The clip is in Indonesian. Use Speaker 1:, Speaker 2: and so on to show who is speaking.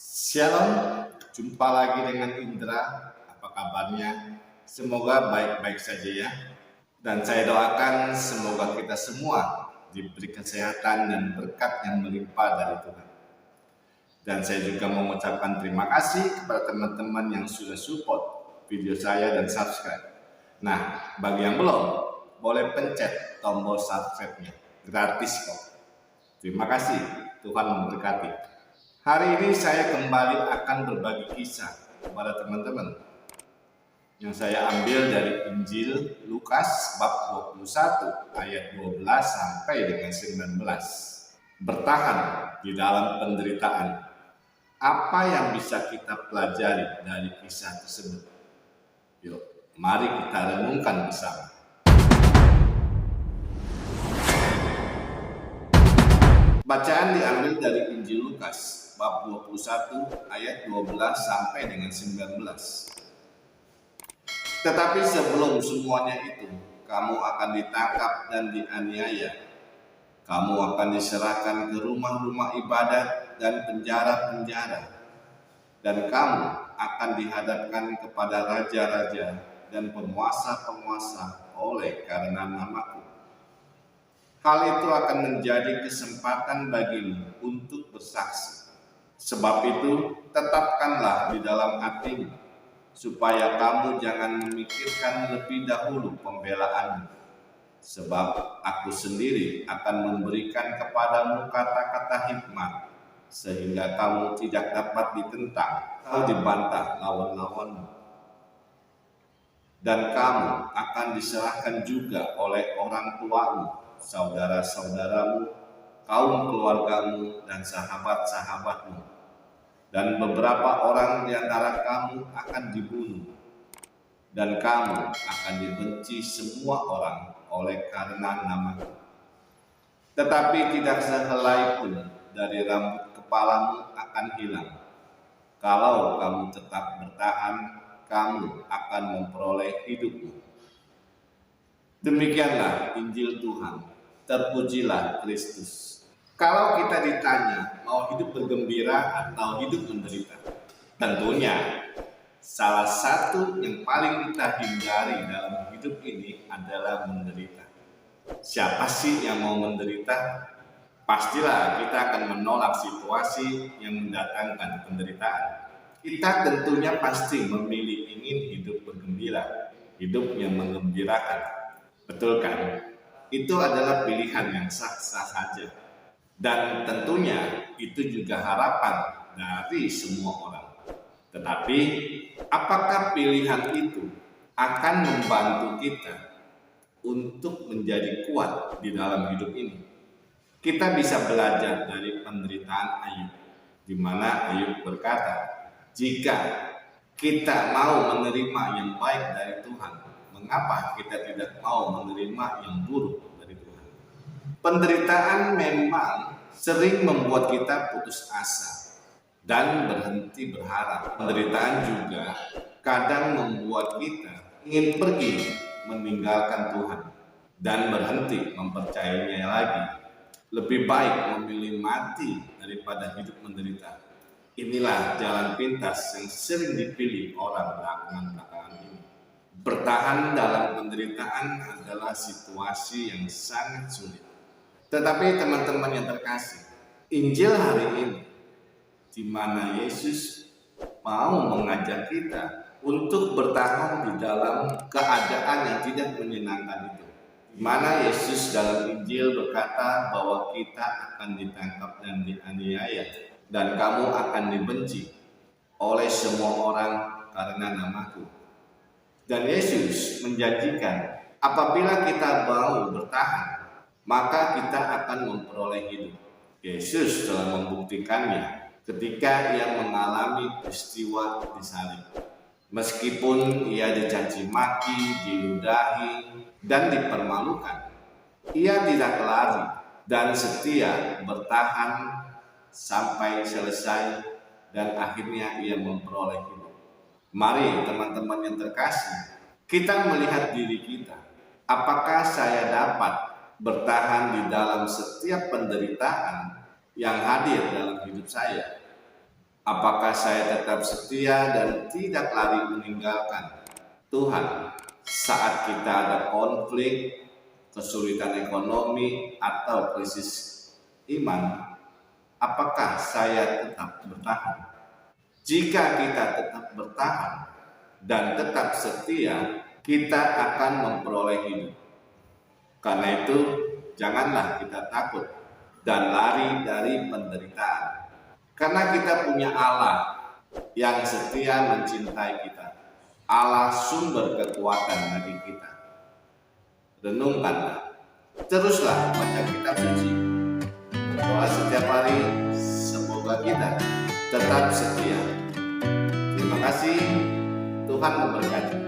Speaker 1: Shalom, jumpa lagi dengan Indra. Apa kabarnya? Semoga baik-baik saja ya. Dan saya doakan semoga kita semua diberi kesehatan dan berkat yang melimpah dari Tuhan. Dan saya juga mengucapkan terima kasih kepada teman-teman yang sudah support video saya dan subscribe. Nah, bagi yang belum, boleh pencet tombol subscribe-nya. Gratis kok. Terima kasih, Tuhan memberkati. Hari ini saya kembali akan berbagi kisah kepada teman-teman yang saya ambil dari Injil Lukas bab 21 ayat 12 sampai dengan 19. Bertahan di dalam penderitaan. Apa yang bisa kita pelajari dari kisah tersebut? Yuk, mari kita renungkan bersama. Bacaan diambil dari Injil Lukas bab 21 ayat 12 sampai dengan 19. Tetapi sebelum semuanya itu, kamu akan ditangkap dan dianiaya. Kamu akan diserahkan ke rumah-rumah ibadat dan penjara-penjara. Dan kamu akan dihadapkan kepada raja-raja dan penguasa-penguasa oleh karena namaku. Hal itu akan menjadi kesempatan bagimu untuk bersaksi. Sebab itu, tetapkanlah di dalam hatimu, supaya kamu jangan memikirkan lebih dahulu pembelaanmu. Sebab aku sendiri akan memberikan kepadamu kata-kata hikmat, sehingga kamu tidak dapat ditentang atau dibantah lawan-lawanmu. Dan kamu akan diserahkan juga oleh orang tuamu, saudara-saudaramu, kaum keluargamu, dan sahabat-sahabatmu. Dan beberapa orang di antara kamu akan dibunuh, dan kamu akan dibenci semua orang oleh karena namaku. Tetapi tidak sehelai pun dari rambut kepalamu akan hilang. Kalau kamu tetap bertahan, kamu akan memperoleh hidupmu. Demikianlah Injil Tuhan. Terpujilah Kristus. Kalau kita ditanya mau hidup bergembira atau hidup menderita, tentunya salah satu yang paling kita hindari dalam hidup ini adalah menderita. Siapa sih yang mau menderita? Pastilah kita akan menolak situasi yang mendatangkan penderitaan. Kita tentunya pasti memilih ingin hidup bergembira, hidup yang menggembirakan. Betul kan? Itu adalah pilihan yang sah-sah saja. Dan tentunya itu juga harapan dari semua orang. Tetapi apakah pilihan itu akan membantu kita untuk menjadi kuat di dalam hidup ini? Kita bisa belajar dari penderitaan Ayub, di mana Ayub berkata, jika kita mau menerima yang baik dari Tuhan, mengapa kita tidak mau menerima yang buruk dari Tuhan? Penderitaan memang sering membuat kita putus asa dan berhenti berharap. Penderitaan juga kadang membuat kita ingin pergi meninggalkan Tuhan dan berhenti mempercayainya lagi. Lebih baik memilih mati daripada hidup menderita. Inilah jalan pintas yang sering dipilih orang belakangan ini. Bertahan dalam penderitaan adalah situasi yang sangat sulit. Tetapi teman-teman yang terkasih, Injil hari ini di mana Yesus mau mengajak kita untuk bertahan di dalam keadaan yang tidak menyenangkan itu. Di mana Yesus dalam Injil berkata bahwa kita akan ditangkap dan dianiaya, dan kamu akan dibenci oleh semua orang karena namaku. Dan Yesus menjanjikan apabila kita mau bertahan, maka kita akan memperoleh hidup. Yesus telah membuktikannya ketika ia mengalami peristiwa disalib. Meskipun ia dicaci maki, diludahi, dan dipermalukan, ia tidak lari dan setia bertahan sampai selesai, dan akhirnya ia memperoleh hidup. Mari teman-teman yang terkasih, kita melihat diri kita. Apakah saya dapat bertahan di dalam setiap penderitaan yang hadir dalam hidup saya? Apakah saya tetap setia dan tidak lari meninggalkan Tuhan saat kita ada konflik, kesulitan ekonomi, atau krisis iman? Apakah saya tetap bertahan? Jika kita tetap bertahan dan tetap setia, kita akan memperoleh hidup. Karena itu, janganlah kita takut dan lari dari penderitaan. Karena kita punya Allah yang setia mencintai kita. Allah sumber kekuatan bagi kita. Renungkanlah, teruslah baca kitab suci. Berdoa setiap hari, semoga kita tetap setia. Terima kasih, Tuhan memberkati.